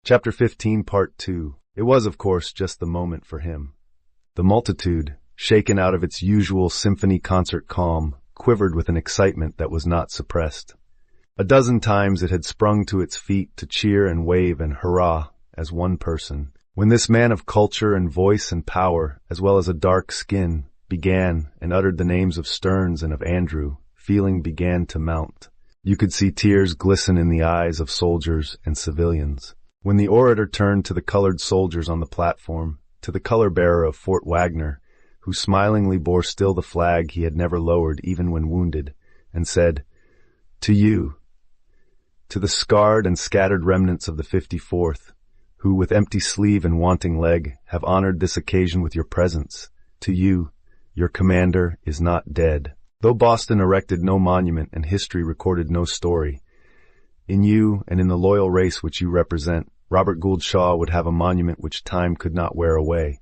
Chapter 15, Part 2. It was, of course, just the moment for him. The multitude, shaken out of its usual symphony concert calm, quivered with an excitement that was not suppressed. A dozen times it had sprung to its feet to cheer and wave and hurrah as one person. When this man of culture and voice and power, as well as a dark skin, began and uttered the names of Stearns and of Andrew, feeling began to mount. You could see tears glisten in the eyes of soldiers and civilians. When the orator turned to the colored soldiers on the platform, to the color-bearer of Fort Wagner, who smilingly bore still the flag he had never lowered even when wounded, and said, "To you, to the scarred and scattered remnants of the 54th, who with empty sleeve and wanting leg have honored this occasion with your presence, to you, your commander is not dead. Though Boston erected no monument and history recorded no story, in you and in the loyal race which you represent, Robert Gould Shaw would have a monument which time could not wear away."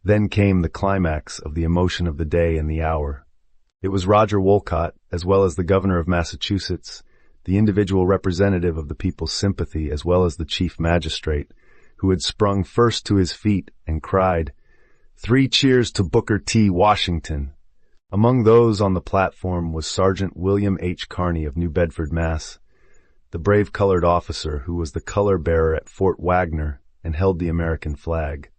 Then came the climax of the emotion of the day and the hour. It was Roger Wolcott, as well as the governor of Massachusetts, the individual representative of the people's sympathy as well as the chief magistrate, who had sprung first to his feet and cried, "3 cheers to Booker T. Washington." Among those on the platform was Sergeant William H. Kearny of New Bedford, Mass., the brave colored officer who was the color-bearer at Fort Wagner and held the American flag.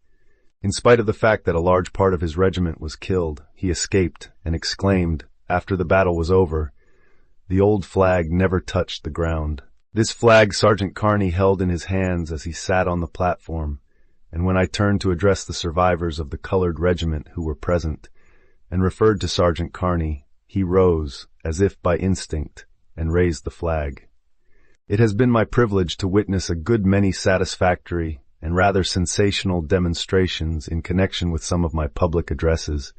In spite of the fact that a large part of his regiment was killed, he escaped and exclaimed, after the battle was over, "The old flag never touched the ground." This flag Sergeant Kearny held in his hands as he sat on the platform, and when I turned to address the survivors of the colored regiment who were present, and referred to Sergeant Kearny, he rose, as if by instinct, and raised the flag. It has been my privilege to witness a good many satisfactory and rather sensational demonstrations in connection with some of my public addresses,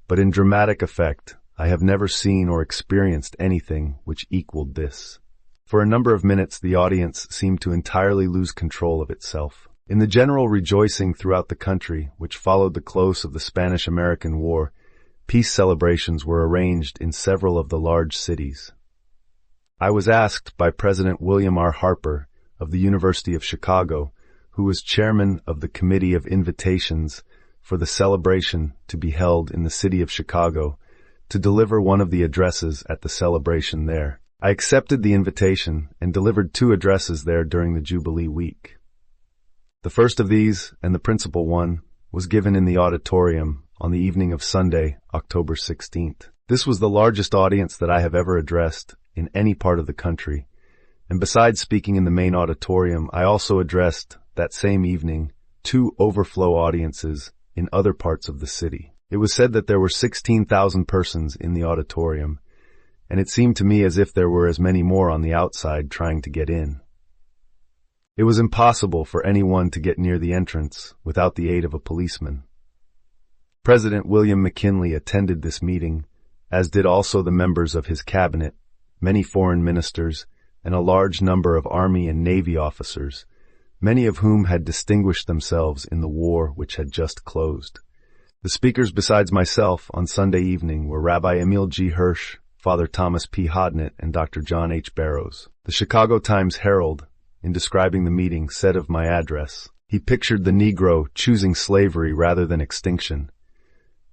but in dramatic effect, I have never seen or experienced anything which equaled this. For a number of minutes, the audience seemed to entirely lose control of itself. In the general rejoicing throughout the country, which followed the close of the Spanish-American War, peace celebrations were arranged in several of the large cities. I was asked by President William R. Harper of the University of Chicago, who was chairman of the Committee of Invitations for the celebration to be held in the city of Chicago, to deliver one of the addresses at the celebration there. I accepted the invitation and delivered 2 addresses there during the Jubilee week. The first of these, and the principal one, was given in the auditorium on the evening of Sunday, October 16th. This was the largest audience that I have ever addressed in any part of the country, and besides speaking in the main auditorium, I also addressed, that same evening, 2 overflow audiences in other parts of the city. It was said that there were 16,000 persons in the auditorium, and it seemed to me as if there were as many more on the outside trying to get in. It was impossible for anyone to get near the entrance without the aid of a policeman. President William McKinley attended this meeting, as did also the members of his cabinet, many foreign ministers, and a large number of Army and Navy officers, many of whom had distinguished themselves in the war which had just closed. The speakers besides myself on Sunday evening were Rabbi Emil G. Hirsch, Father Thomas P. Hodnett, and Dr. John H. Barrows. The Chicago Times-Herald, in describing the meeting, said of my address, "He pictured the Negro choosing slavery rather than extinction,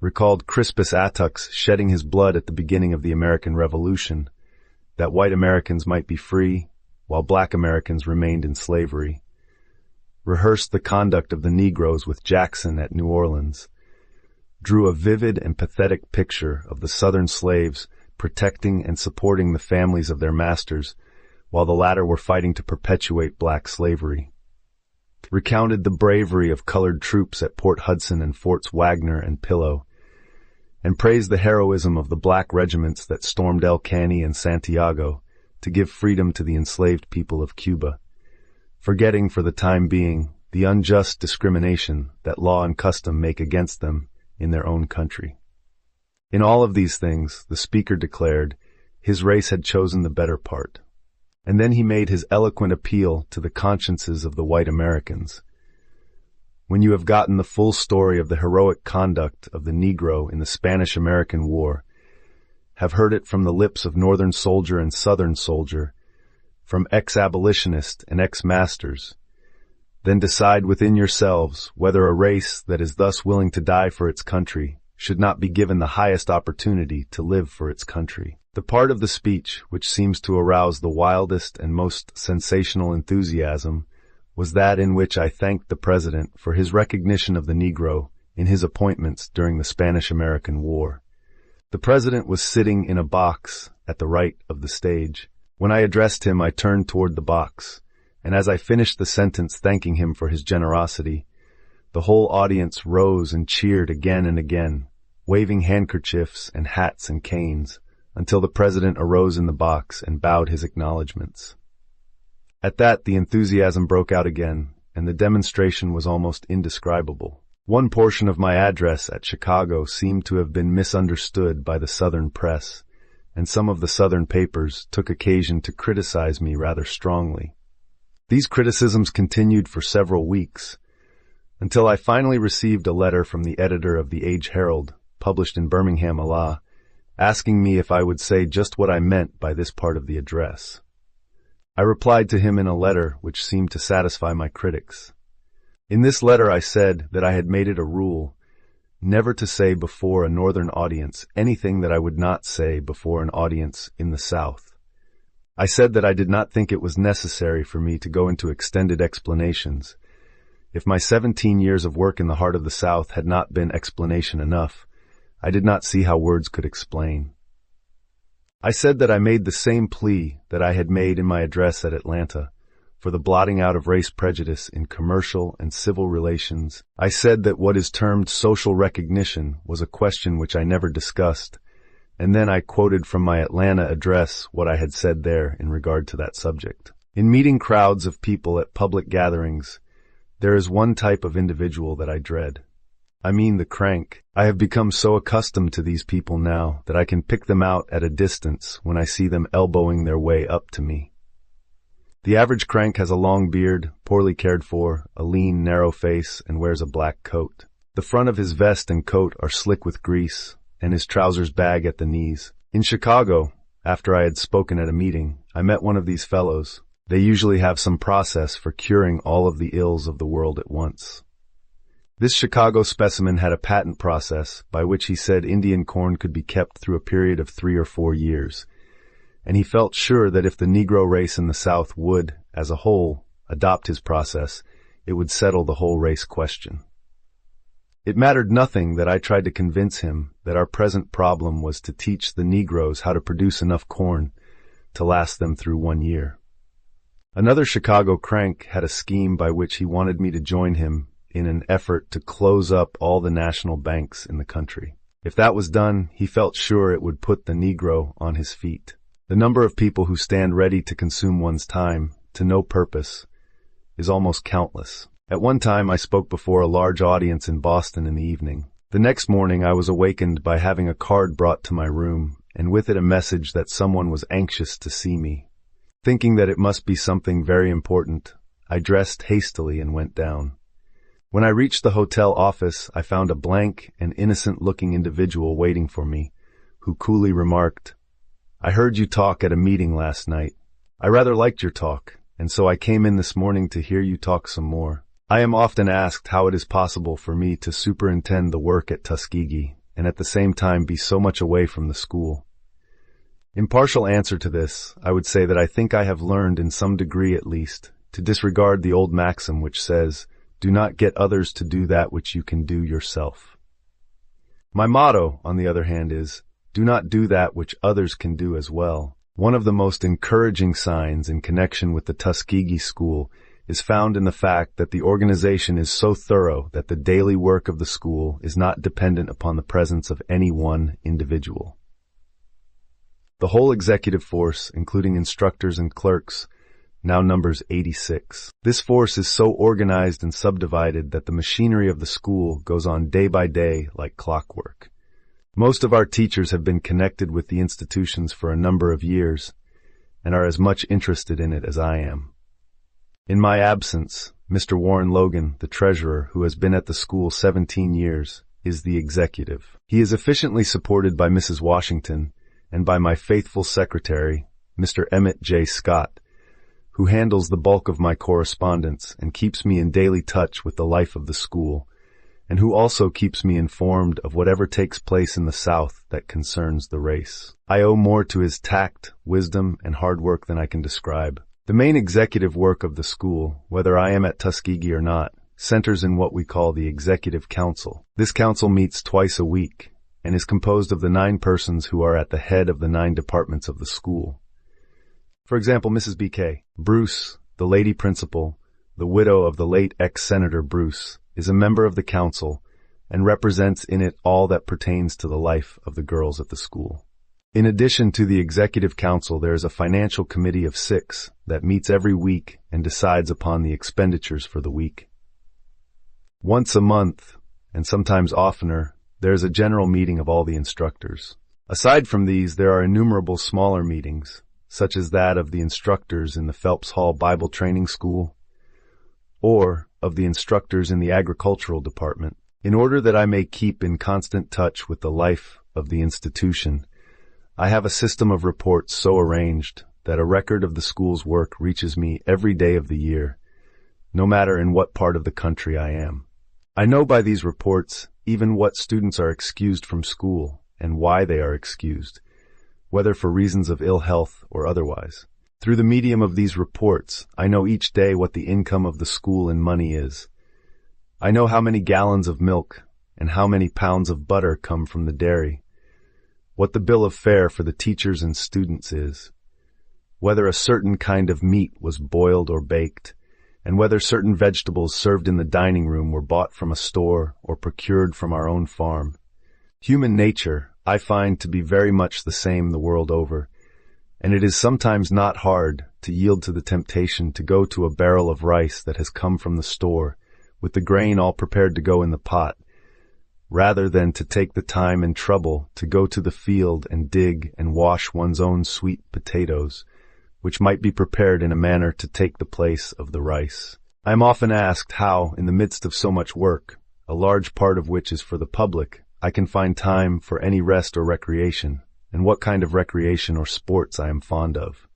recalled Crispus Attucks shedding his blood at the beginning of the American Revolution, that white Americans might be free, while black Americans remained in slavery, rehearsed the conduct of the Negroes with Jackson at New Orleans, drew a vivid and pathetic picture of the Southern slaves protecting and supporting the families of their masters, while the latter were fighting to perpetuate black slavery, recounted the bravery of colored troops at Port Hudson and Forts Wagner and Pillow, and praised the heroism of the black regiments that stormed El Caney and Santiago to give freedom to the enslaved people of Cuba, forgetting for the time being the unjust discrimination that law and custom make against them in their own country. In all of these things, the speaker declared, his race had chosen the better part. And then he made his eloquent appeal to the consciences of the white Americans. When you have gotten the full story of the heroic conduct of the Negro in the Spanish-American War, have heard it from the lips of Northern soldier and Southern soldier, from ex-abolitionist and ex-masters, Then decide within yourselves whether a race that is thus willing to die for its country should not be given the highest opportunity to live for its country. The part of the speech which seems to arouse the wildest and most sensational enthusiasm was that in which I thanked the President for his recognition of the Negro in his appointments during the Spanish-American War. The President was sitting in a box at the right of the stage. When I addressed him, I turned toward the box, and as I finished the sentence thanking him for his generosity, the whole audience rose and cheered again and again, waving handkerchiefs and hats and canes, until the President arose in the box and bowed his acknowledgments. At that, the enthusiasm broke out again, and the demonstration was almost indescribable. One portion of my address at Chicago seemed to have been misunderstood by the Southern press, and some of the Southern papers took occasion to criticize me rather strongly. These criticisms continued for several weeks, until I finally received a letter from the editor of the Age Herald, published in Birmingham, Alabama, asking me if I would say just what I meant by this part of the address. I replied to him in a letter which seemed to satisfy my critics. In this letter I said that I had made it a rule never to say before a Northern audience anything that I would not say before an audience in the South. I said that I did not think it was necessary for me to go into extended explanations. If my 17 years of work in the heart of the South had not been explanation enough, I did not see how words could explain. I said that I made the same plea that I had made in my address at Atlanta for the blotting out of race prejudice in commercial and civil relations. I said that what is termed social recognition was a question which I never discussed, and then I quoted from my Atlanta address what I had said there in regard to that subject. In meeting crowds of people at public gatherings, there is one type of individual that I dread. I mean the crank. I have become so accustomed to these people now that I can pick them out at a distance when I see them elbowing their way up to me. The average crank has a long beard, poorly cared for, a lean, narrow face, and wears a black coat. The front of his vest and coat are slick with grease, and his trousers bag at the knees. In Chicago, after I had spoken at a meeting, I met one of these fellows. They usually have some process for curing all of the ills of the world at once. This Chicago specimen had a patent process by which he said Indian corn could be kept through a period of 3 or 4 years, and he felt sure that if the Negro race in the South would, as a whole, adopt his process, it would settle the whole race question. It mattered nothing that I tried to convince him that our present problem was to teach the Negroes how to produce enough corn to last them through 1 year. Another Chicago crank had a scheme by which he wanted me to join him in an effort to close up all the national banks in the country. If that was done, he felt sure it would put the Negro on his feet. The number of people who stand ready to consume one's time to no purpose is almost countless. At one time, I spoke before a large audience in Boston in the evening. The next morning, I was awakened by having a card brought to my room, and with it a message that someone was anxious to see me. Thinking that it must be something very important, I dressed hastily and went down. When I reached the hotel office, I found a blank and innocent-looking individual waiting for me, who coolly remarked, "I heard you talk at a meeting last night. I rather liked your talk, and so I came in this morning to hear you talk some more." I am often asked how it is possible for me to superintend the work at Tuskegee and at the same time be so much away from the school. In partial answer to this, I would say that I think I have learned, in some degree at least, to disregard the old maxim which says, "Do not get others to do that which you can do yourself." My motto, on the other hand, is, "Do not do that which others can do as well." One of the most encouraging signs in connection with the Tuskegee School is found in the fact that the organization is so thorough that the daily work of the school is not dependent upon the presence of any one individual. The whole executive force, including instructors and clerks, now numbers 86. This force is so organized and subdivided that the machinery of the school goes on day by day like clockwork. Most of our teachers have been connected with the institutions for a number of years and are as much interested in it as I am. In my absence, Mr. Warren Logan, the treasurer, who has been at the school 17 years, is the executive. He is efficiently supported by Mrs. Washington and by my faithful secretary, Mr. Emmett J. Scott, who handles the bulk of my correspondence and keeps me in daily touch with the life of the school, and who also keeps me informed of whatever takes place in the South that concerns the race. I owe more to his tact, wisdom, and hard work than I can describe. The main executive work of the school, whether I am at Tuskegee or not, centers in what we call the Executive Council. This council meets twice a week and is composed of the 9 persons who are at the head of the 9 departments of the school. For example, Mrs. B.K. Bruce, the lady principal, the widow of the late ex-Senator Bruce, is a member of the council and represents in it all that pertains to the life of the girls at the school. In addition to the Executive Council, there is a financial committee of 6 that meets every week and decides upon the expenditures for the week. Once a month, and sometimes oftener, there is a general meeting of all the instructors. Aside from these, there are innumerable smaller meetings, such as that of the instructors in the Phelps Hall Bible Training School, or of the instructors in the agricultural department. In order that I may keep in constant touch with the life of the institution, I have a system of reports so arranged that a record of the school's work reaches me every day of the year, no matter in what part of the country I am. I know by these reports even what students are excused from school and why they are excused, whether for reasons of ill health or otherwise. Through the medium of these reports, I know each day what the income of the school in money is. I know how many gallons of milk and how many pounds of butter come from the dairy, what the bill of fare for the teachers and students is, whether a certain kind of meat was boiled or baked, and whether certain vegetables served in the dining room were bought from a store or procured from our own farm. Human nature, I find to be very much the same the world over, and it is sometimes not hard to yield to the temptation to go to a barrel of rice that has come from the store, with the grain all prepared to go in the pot, rather than to take the time and trouble to go to the field and dig and wash one's own sweet potatoes, which might be prepared in a manner to take the place of the rice. I am often asked how, in the midst of so much work, a large part of which is for the public, I can find time for any rest or recreation, and what kind of recreation or sports I am fond of.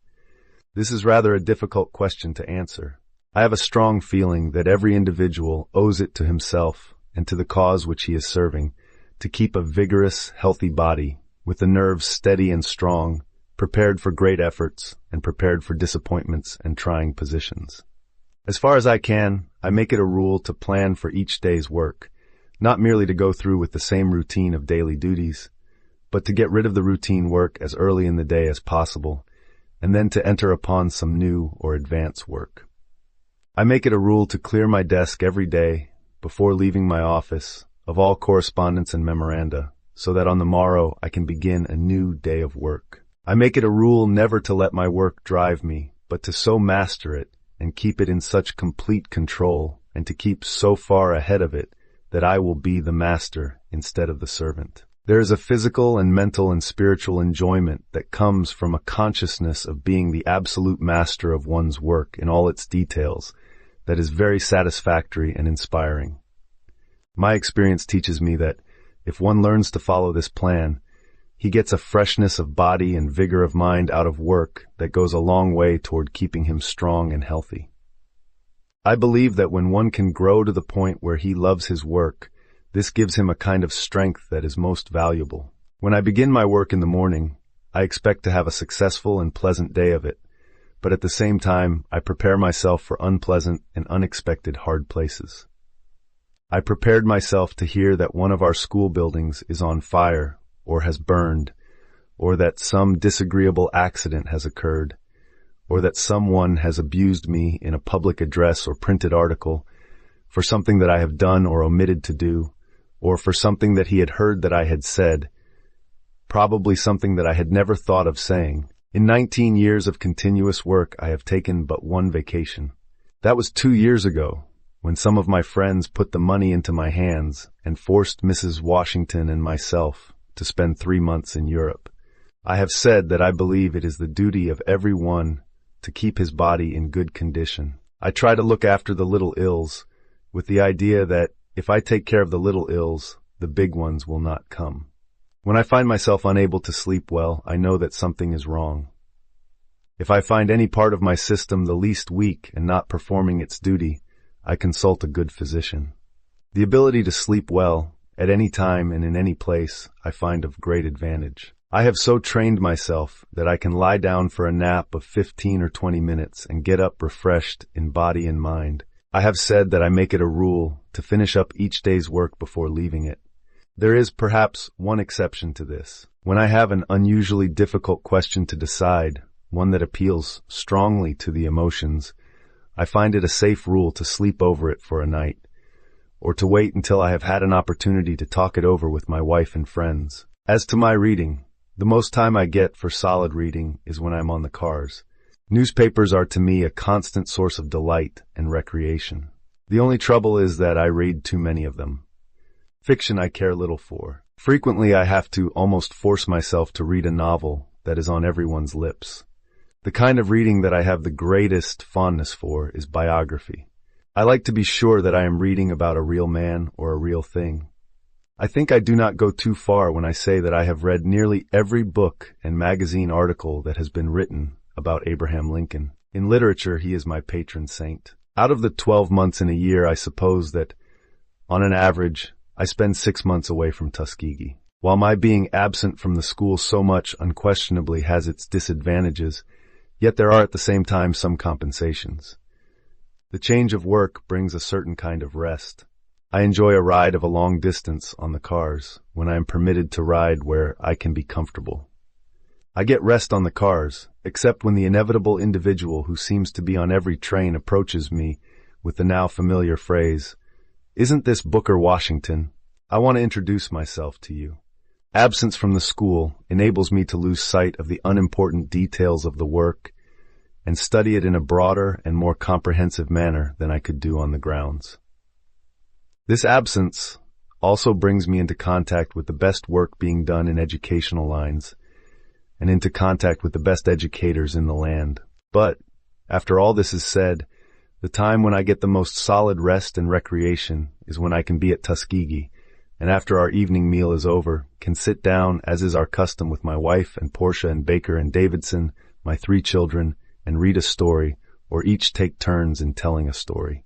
This is rather a difficult question to answer. I have a strong feeling that every individual owes it to himself and to the cause which he is serving to keep a vigorous, healthy body, with the nerves steady and strong, prepared for great efforts and prepared for disappointments and trying positions. As far as I can, I make it a rule to plan for each day's work, not merely to go through with the same routine of daily duties, but to get rid of the routine work as early in the day as possible, and then to enter upon some new or advanced work. I make it a rule to clear my desk every day before leaving my office of all correspondence and memoranda, so that on the morrow I can begin a new day of work. I make it a rule never to let my work drive me, but to so master it and keep it in such complete control, and to keep so far ahead of it that I will be the master instead of the servant. There is a physical and mental and spiritual enjoyment that comes from a consciousness of being the absolute master of one's work in all its details that is very satisfactory and inspiring. My experience teaches me that if one learns to follow this plan, he gets a freshness of body and vigor of mind out of work that goes a long way toward keeping him strong and healthy. I believe that when one can grow to the point where he loves his work, this gives him a kind of strength that is most valuable. When I begin my work in the morning, I expect to have a successful and pleasant day of it, but at the same time, I prepare myself for unpleasant and unexpected hard places. I prepared myself to hear that one of our school buildings is on fire or has burned, or that some disagreeable accident has occurred, or that someone has abused me in a public address or printed article for something that I have done or omitted to do, or for something that he had heard that I had said, probably something that I had never thought of saying. In 19 years of continuous work, I have taken but one vacation. That was 2 years ago, when some of my friends put the money into my hands and forced Mrs. Washington and myself to spend 3 months in Europe. I have said that I believe it is the duty of every one to keep his body in good condition. I try to look after the little ills, with the idea that if I take care of the little ills, the big ones will not come. When I find myself unable to sleep well, I know that something is wrong. If I find any part of my system the least weak and not performing its duty, I consult a good physician. The ability to sleep well, at any time and in any place, I find of great advantage. I have so trained myself that I can lie down for a nap of 15 or 20 minutes and get up refreshed in body and mind. I have said that I make it a rule to finish up each day's work before leaving it. There is perhaps one exception to this. When I have an unusually difficult question to decide, one that appeals strongly to the emotions, I find it a safe rule to sleep over it for a night, or to wait until I have had an opportunity to talk it over with my wife and friends. As to my reading, the most time I get for solid reading is when I'm on the cars. Newspapers are to me a constant source of delight and recreation. The only trouble is that I read too many of them. Fiction I care little for. Frequently I have to almost force myself to read a novel that is on everyone's lips. The kind of reading that I have the greatest fondness for is biography. I like to be sure that I am reading about a real man or a real thing. I think I do not go too far when I say that I have read nearly every book and magazine article that has been written about Abraham Lincoln. In literature, he is my patron saint. Out of the 12 months in a year, I suppose that, on an average, I spend 6 months away from Tuskegee. While my being absent from the school so much unquestionably has its disadvantages, yet there are at the same time some compensations. The change of work brings a certain kind of rest. I enjoy a ride of a long distance on the cars when I am permitted to ride where I can be comfortable. I get rest on the cars, except when the inevitable individual who seems to be on every train approaches me with the now familiar phrase, "Isn't this Booker Washington? I want to introduce myself to you." Absence from the school enables me to lose sight of the unimportant details of the work and study it in a broader and more comprehensive manner than I could do on the grounds. This absence also brings me into contact with the best work being done in educational lines and into contact with the best educators in the land. But, after all this is said, the time when I get the most solid rest and recreation is when I can be at Tuskegee, and after our evening meal is over, can sit down, as is our custom with my wife and Portia and Baker and Davidson, my 3 children, and read a story, or each take turns in telling a story.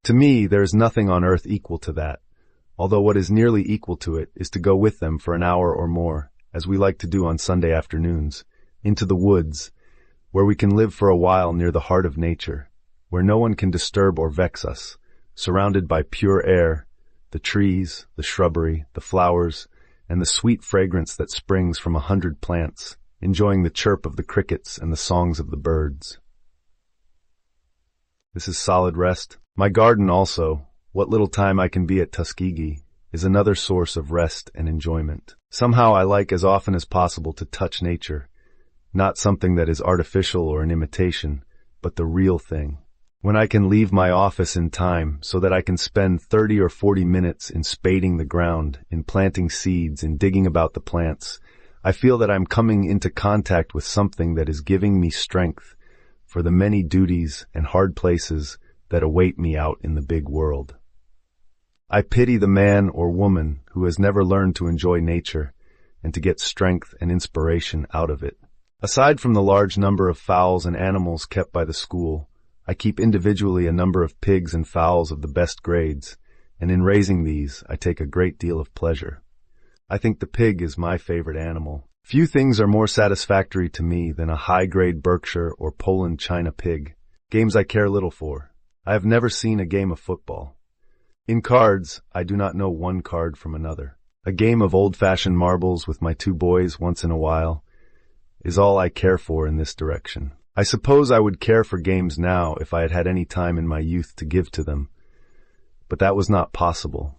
To me, there is nothing on earth equal to that, although what is nearly equal to it is to go with them for an hour or more, as we like to do on Sunday afternoons, into the woods, where we can live for a while near the heart of nature, where no one can disturb or vex us, surrounded by pure air, the trees, the shrubbery, the flowers, and the sweet fragrance that springs from 100 plants, enjoying the chirp of the crickets and the songs of the birds. This is solid rest. My garden also, what little time I can be at Tuskegee, is another source of rest and enjoyment. Somehow I like as often as possible to touch nature, not something that is artificial or an imitation, but the real thing. When I can leave my office in time so that I can spend 30 or 40 minutes in spading the ground, in planting seeds, in digging about the plants, I feel that I'm coming into contact with something that is giving me strength for the many duties and hard places that await me out in the big world. I pity the man or woman who has never learned to enjoy nature and to get strength and inspiration out of it. Aside from the large number of fowls and animals kept by the school, I keep individually a number of pigs and fowls of the best grades, and in raising these I take a great deal of pleasure. I think the pig is my favorite animal. Few things are more satisfactory to me than a high-grade Berkshire or Poland China pig. Games I care little for. I have never seen a game of football. In cards, I do not know one card from another. A game of old-fashioned marbles with my 2 boys once in a while is all I care for in this direction. I suppose I would care for games now if I had had any time in my youth to give to them, but that was not possible.